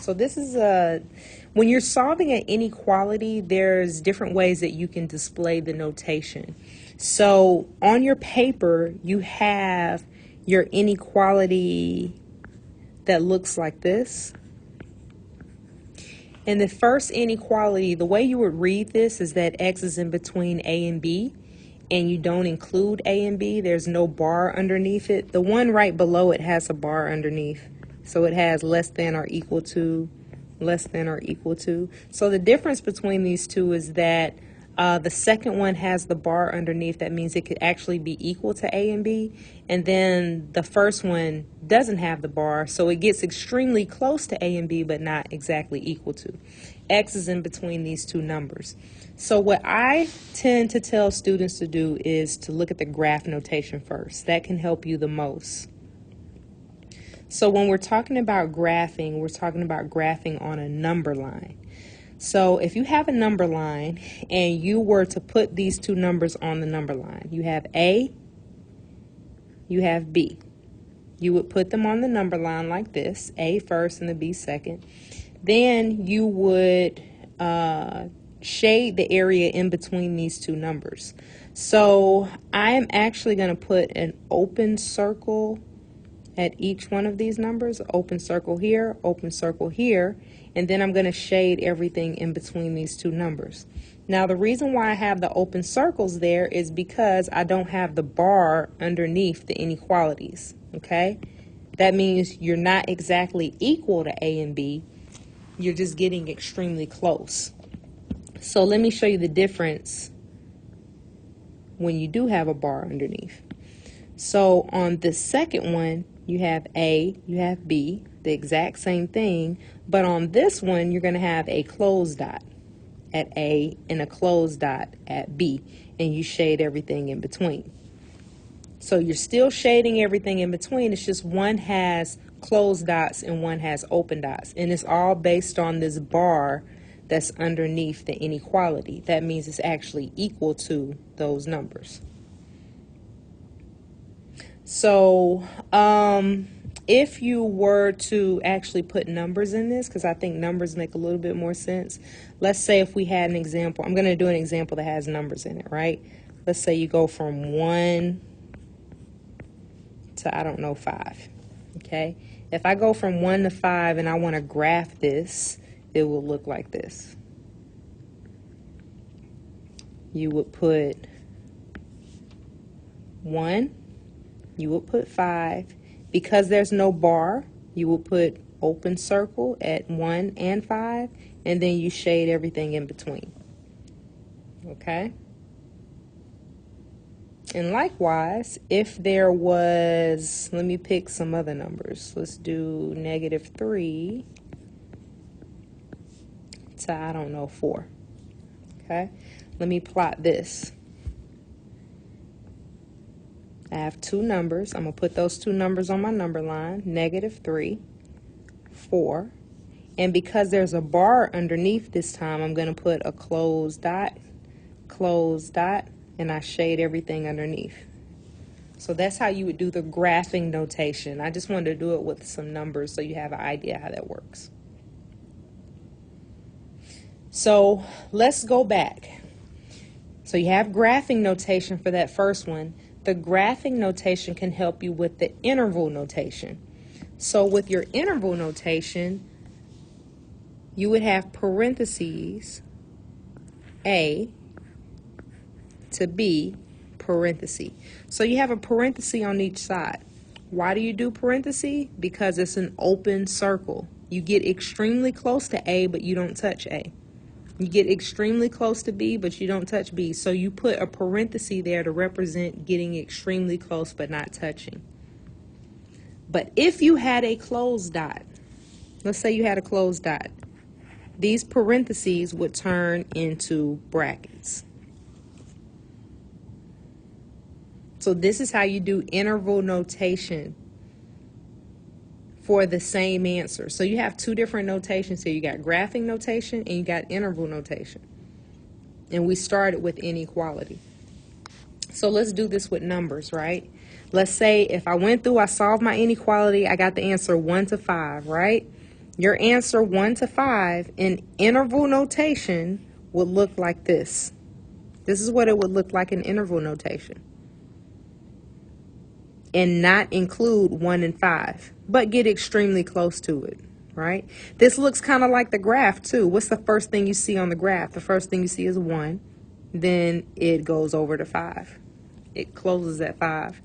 So this is when you're solving an inequality, there's different ways that you can display the notation. So on your paper, you have your inequality that looks like this. And the first inequality, the way you would read this is that x is in between a and b, and you don't include a and b. There's no bar underneath it. The one right below it has a bar underneath. So it has less than or equal to, less than or equal to. So the difference between these two is that the second one has the bar underneath. That means it could actually be equal to a and b. And then the first one doesn't have the bar, so it gets extremely close to a and b, but not exactly equal to. X is in between these two numbers. So what I tend to tell students to do is to look at the graph notation first. That can help you the most. So when we're talking about graphing, we're talking about graphing on a number line. So if you have a number line and you were to put these two numbers on the number line, you have A, you have B. You would put them on the number line like this, A first and the B second. Then you would shade the area in between these two numbers. So I am actually going to put an open circle at each one of these numbers, open circle here, and then I'm going to shade everything in between these two numbers. Now the reason why I have the open circles there is because I don't have the bar underneath the inequalities, okay? That means you're not exactly equal to A and B, you're just getting extremely close. So let me show you the difference when you do have a bar underneath. So on the second one, you have A, you have B, the exact same thing, but on this one, you're going to have a closed dot at A and a closed dot at B, and you shade everything in between. So you're still shading everything in between, it's just one has closed dots and one has open dots, and it's all based on this bar that's underneath the inequality. That means it's actually equal to those numbers. So if you were to actually put numbers in this, because I think numbers make a little bit more sense. Let's say if we had an example, I'm going to do an example that has numbers in it, right? Let's say you go from 1 to, I don't know, 5, okay? If I go from 1 to 5 and I want to graph this, it will look like this. You would put 1. You would put 5. Because there's no bar, you will put open circle at 1 and 5, and then you shade everything in between. Okay? And likewise, if there was, let me pick some other numbers. Let's do -3 to, I don't know, 4. Okay? Let me plot this. I have two numbers. I'm going to put those two numbers on my number line, -3, 4. And because there's a bar underneath this time, I'm going to put a closed dot, and I shade everything underneath. So that's how you would do the graphing notation. I just wanted to do it with some numbers so you have an idea how that works. So let's go back. So you have graphing notation for that first one. The graphing notation can help you with the interval notation. So with your interval notation, you would have parentheses, A to B, parenthesis. So you have a parenthesis on each side. Why do you do parenthesis? Because it's an open circle. You get extremely close to A, but you don't touch A. You get extremely close to B, but you don't touch B. So you put a parenthesis there to represent getting extremely close but not touching. But if you had a closed dot, let's say you had a closed dot, these parentheses would turn into brackets. So this is how you do interval notation for the same answer. So you have two different notations here. You got graphing notation and you got interval notation. And we started with inequality. So let's do this with numbers, right? Let's say if I went through, I solved my inequality, I got the answer 1 to 5, right? Your answer 1 to 5 in interval notation would look like this. This is what it would look like in interval notation. And not include 1 and 5, but get extremely close to it, right? This looks kind of like the graph too. What's the first thing you see on the graph? The first thing you see is 1, then it goes over to 5. It closes at 5.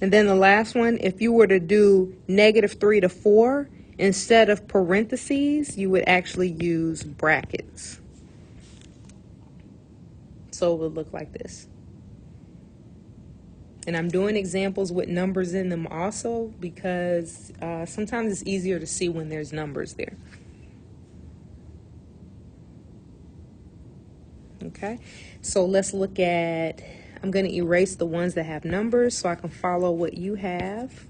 And then the last one, if you were to do -3 to 4, instead of parentheses, you would actually use brackets. So it would look like this. And I'm doing examples with numbers in them also because sometimes it's easier to see when there's numbers there. Okay, so let's look at, I'm going to erase the ones that have numbers so I can follow what you have.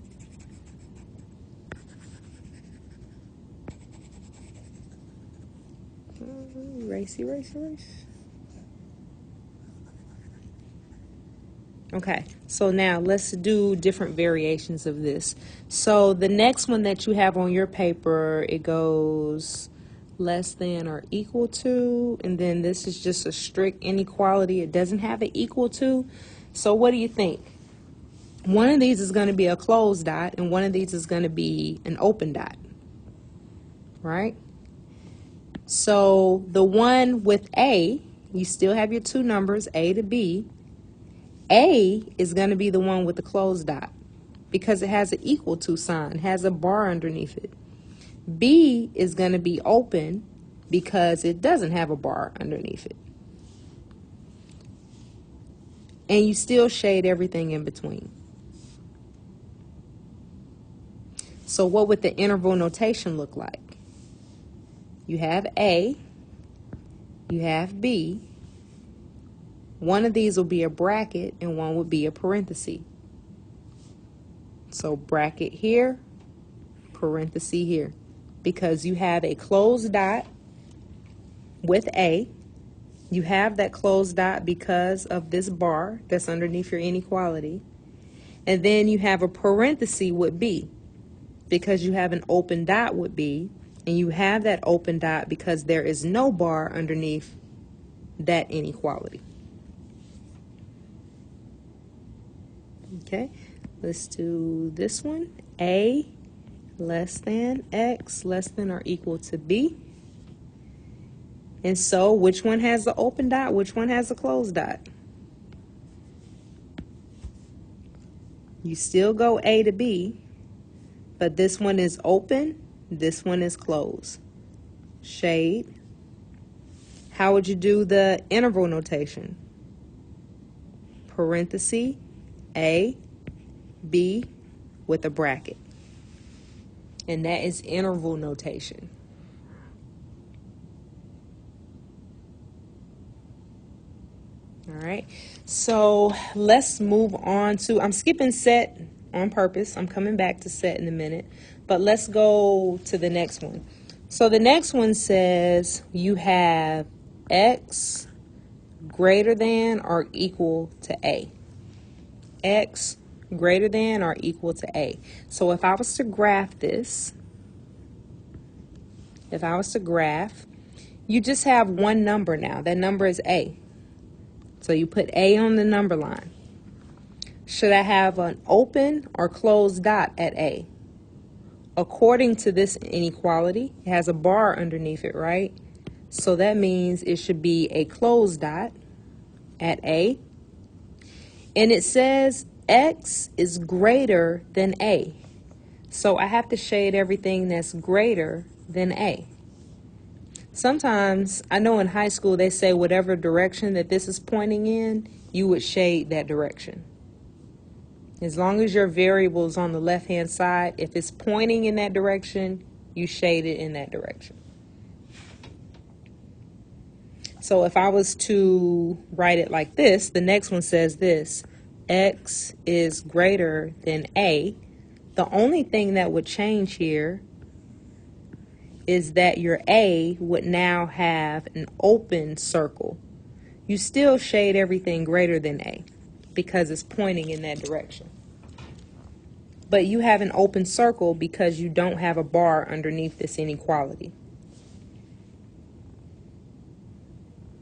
Erase, erase, erase. Okay, so now let's do different variations of this. So the next one that you have on your paper, it goes less than or equal to, and then this is just a strict inequality. It doesn't have an equal to. So what do you think? One of these is going to be a closed dot, and one of these is going to be an open dot, right? So the one with A, you still have your two numbers, A to B. A is going to be the one with the closed dot because it has an equal to sign, has a bar underneath it. B is going to be open because it doesn't have a bar underneath it. And you still shade everything in between. So what would the interval notation look like? You have A, you have B. One of these will be a bracket and one would be a parenthesis. So bracket here, parenthesis here. Because you have a closed dot with A. You have that closed dot because of this bar that's underneath your inequality. And then you have a parenthesis with B because you have an open dot with B. And you have that open dot because there is no bar underneath that inequality. Okay, let's do this one. A less than X less than or equal to B. And so which one has the open dot? Which one has the closed dot? You still go A to B, but this one is open, this one is closed. Shade. How would you do the interval notation? Parenthesis, A, B with a bracket. And that is interval notation. All right, so let's move on to, I'm skipping set on purpose. I'm coming back to set in a minute, but let's go to the next one. So the next one says you have X greater than or equal to A. X greater than or equal to A. So if I was to graph this, you just have one number now. That number is A. So you put A on the number line. Should I have an open or closed dot at A? According to this inequality, it has a bar underneath it, right? So that means it should be a closed dot at A. And it says X is greater than A. So I have to shade everything that's greater than A. Sometimes, I know in high school they say whatever direction that this is pointing in, you would shade that direction. As long as your variable is on the left-hand side, if it's pointing in that direction, you shade it in that direction. So if I was to write it like this, the next one says this, X is greater than A. The only thing that would change here is that your A would now have an open circle. You still shade everything greater than A because it's pointing in that direction. but you have an open circle because you don't have a bar underneath this inequality.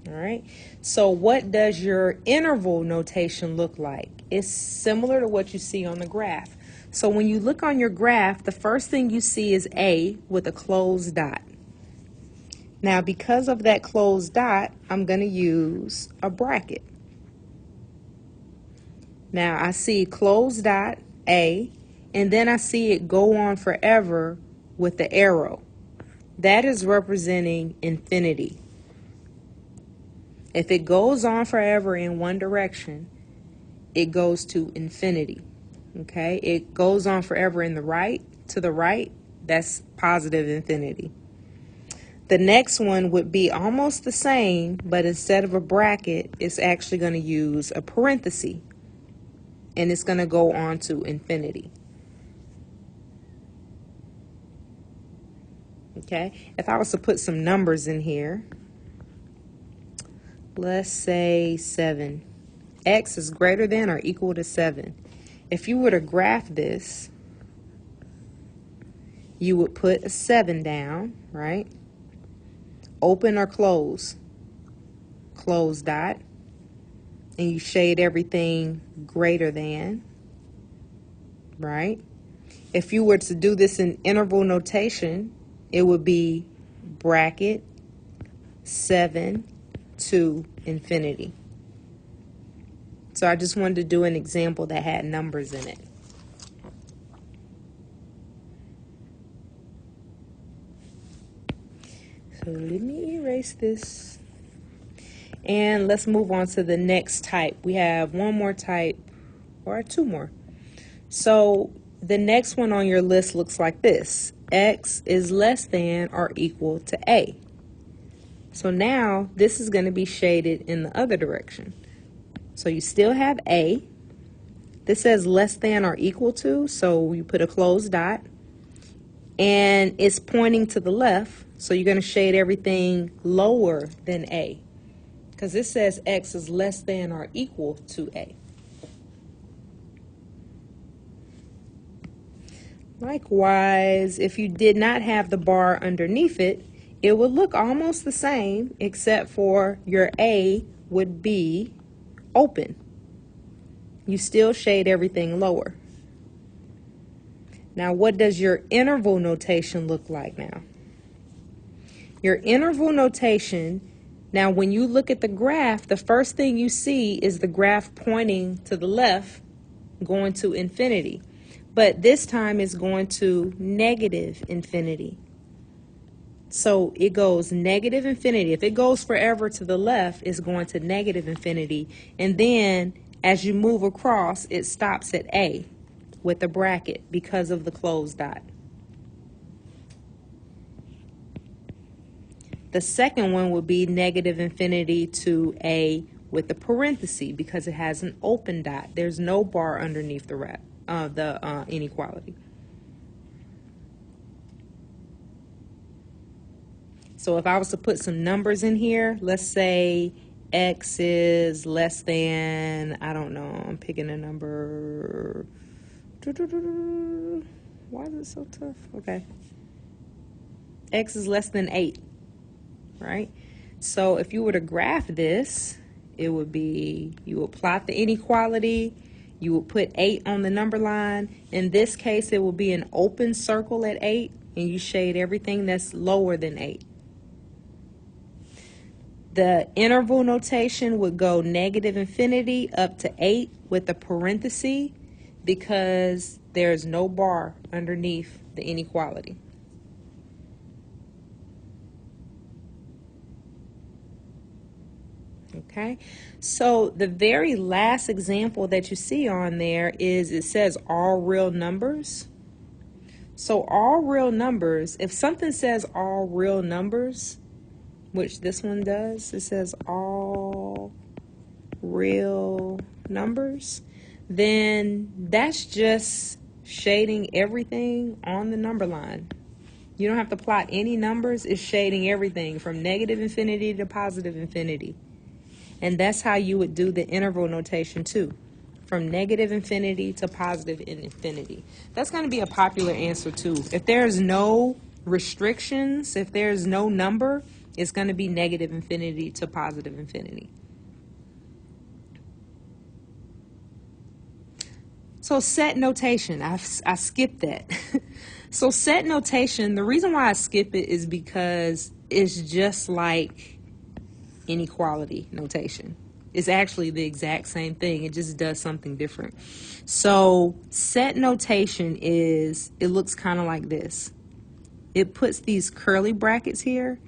All right, so what does your interval notation look like? It's similar to what you see on the graph. So when you look on your graph, the first thing you see is A with a closed dot. Now, because of that closed dot, I'm going to use a bracket. Now, I see closed dot, A, and then I see it go on forever with the arrow. That is representing infinity. If it goes on forever in one direction, it goes to infinity. Okay? It goes on forever in the right, to the right, that's positive infinity. The next one would be almost the same, but instead of a bracket, it's actually going to use a parenthesis. And it's going to go on to infinity. Okay? If I was to put some numbers in here, let's say 7. X is greater than or equal to 7. If you were to graph this, you would put a 7 down, right? Open or close? Close dot. And you shade everything greater than, right? If you were to do this in interval notation, it would be bracket 7 to infinity. So I just wanted to do an example that had numbers in it. So let me erase this. And let's move on to the next type. We have one more type, or two more. So the next one on your list looks like this. X is less than or equal to A. So now this is going to be shaded in the other direction. So you still have A. This says less than or equal to, so you put a closed dot. And it's pointing to the left, so you're going to shade everything lower than A. Because this says X is less than or equal to A. Likewise, if you did not have the bar underneath it, it would look almost the same, except for your A would be open. You still shade everything lower. Now, what does your interval notation look like now? Your interval notation, now when you look at the graph, the first thing you see is the graph pointing to the left, going to infinity. But this time it's going to negative infinity. So it goes negative infinity. If it goes forever to the left, it's going to negative infinity. And then as you move across, it stops at A with a bracket because of the closed dot. The second one would be negative infinity to A with the parenthesis because it has an open dot. There's no bar underneath the inequality. So if I was to put some numbers in here, let's say X is less than, I don't know, I'm picking a number. Why is it so tough? Okay. X is less than 8, right? So if you were to graph this, it would be, you would plot the inequality, you would put 8 on the number line. In this case, it will be an open circle at 8, and you shade everything that's lower than 8. The interval notation would go negative infinity up to 8 with a parenthesis because there's no bar underneath the inequality. Okay, so the very last example that you see on there is, it says all real numbers. So all real numbers, if something says all real numbers, which this one does, it says all real numbers, then that's just shading everything on the number line. You don't have to plot any numbers, it's shading everything from negative infinity to positive infinity. And that's how you would do the interval notation too. from negative infinity to positive infinity. That's going to be a popular answer too. If there's no restrictions, if there's no number, it's going to be negative infinity to positive infinity. So set notation, I skipped that. So set notation, the reason why I skip it is because it's just like inequality notation. It's actually the exact same thing. It just does something different. So set notation it looks kind of like this. It puts these curly brackets here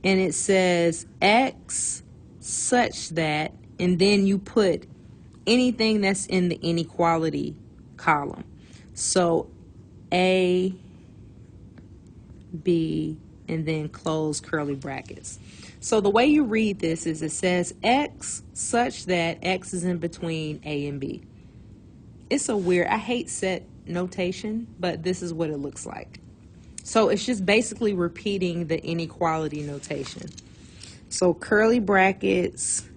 and it says X such that, and then you put anything that's in the inequality column. So A, B, and then close curly brackets. So the way you read this is it says X such that X is in between A and B. It's a weird, I hate set notation, but this is what it looks like. So it's just basically repeating the inequality notation. So curly brackets,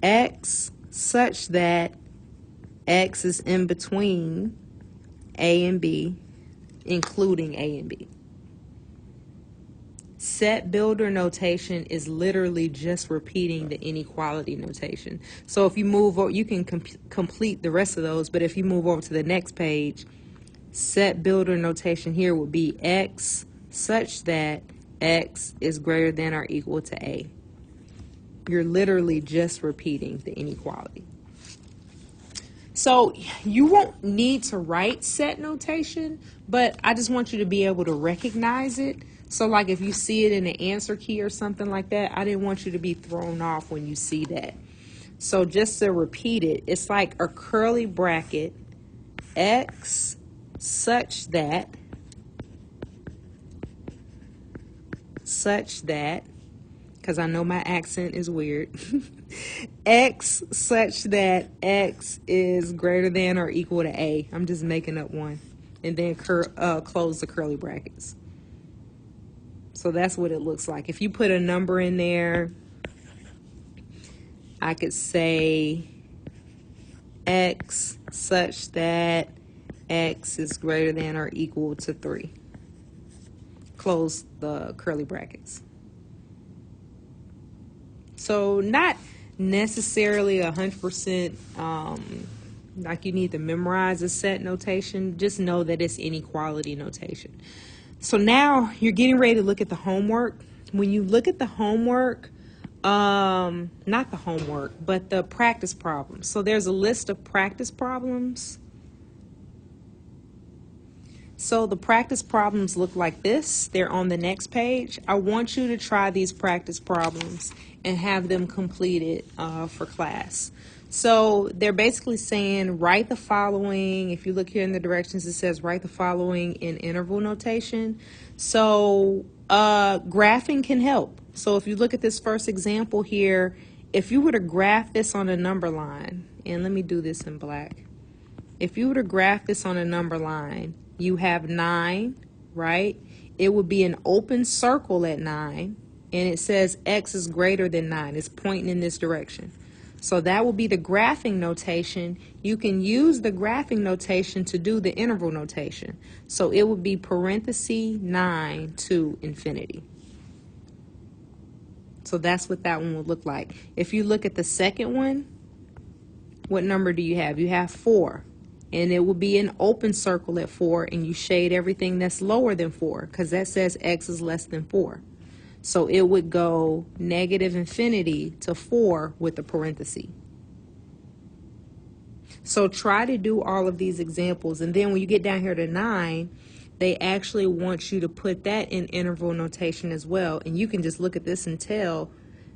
X such that X is in between A and B, including A and B. Set builder notation is literally just repeating the inequality notation. So if you move over, you can complete the rest of those, but if you move over to the next page, set builder notation here would be X such that X is greater than or equal to A. You're literally just repeating the inequality. So you won't need to write set notation, but I just want you to be able to recognize it. So like if you see it in the answer key or something like that, I didn't want you to be thrown off when you see that. So just to repeat it, it's like a curly bracket, X such that, because I know my accent is weird, X such that X is greater than or equal to A. I'm just making up one. And then close the curly brackets. So that's what it looks like. If you put a number in there, I could say X such that X is greater than or equal to 3. Close the curly brackets. So not necessarily 100% like you need to memorize a set notation. Just know that it's inequality notation. So now you're getting ready to look at the homework. When you look at the homework, not the homework, but the practice problems. So there's a list of practice problems. So the practice problems look like this. They're on the next page. I want you to try these practice problems and have them completed for class. So they're basically saying write the following. If you look here in the directions, it says write the following in interval notation. So graphing can help. So if you look at this first example here, if you were to graph this on a number line, and let me do this in black. If you were to graph this on a number line, you have 9, right? It would be an open circle at 9, and it says X is greater than 9. It's pointing in this direction. So that will be the graphing notation. You can use the graphing notation to do the interval notation. So it would be parenthesis 9 to infinity. So that's what that one would look like. If you look at the second one, what number do you have? You have 4. And it will be an open circle at 4, and you shade everything that's lower than 4 because that says X is less than 4. So it would go negative infinity to 4 with a parenthesis. So try to do all of these examples, and then when you get down here to 9, they actually want you to put that in interval notation as well. And you can just look at this and tell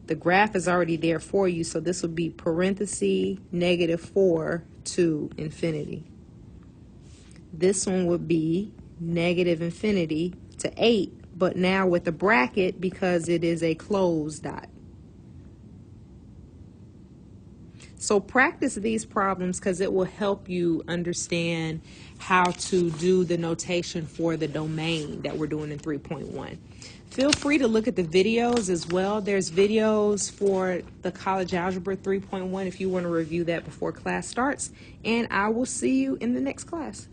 the graph is already there for you. So this would be parenthesis negative 4 to infinity. This one would be negative infinity to 8, but now with a bracket because it is a closed dot. So practice these problems because it will help you understand how to do the notation for the domain that we're doing in 3.1. Feel free to look at the videos as well. There's videos for the College Algebra 3.1 if you want to review that before class starts. And I will see you in the next class.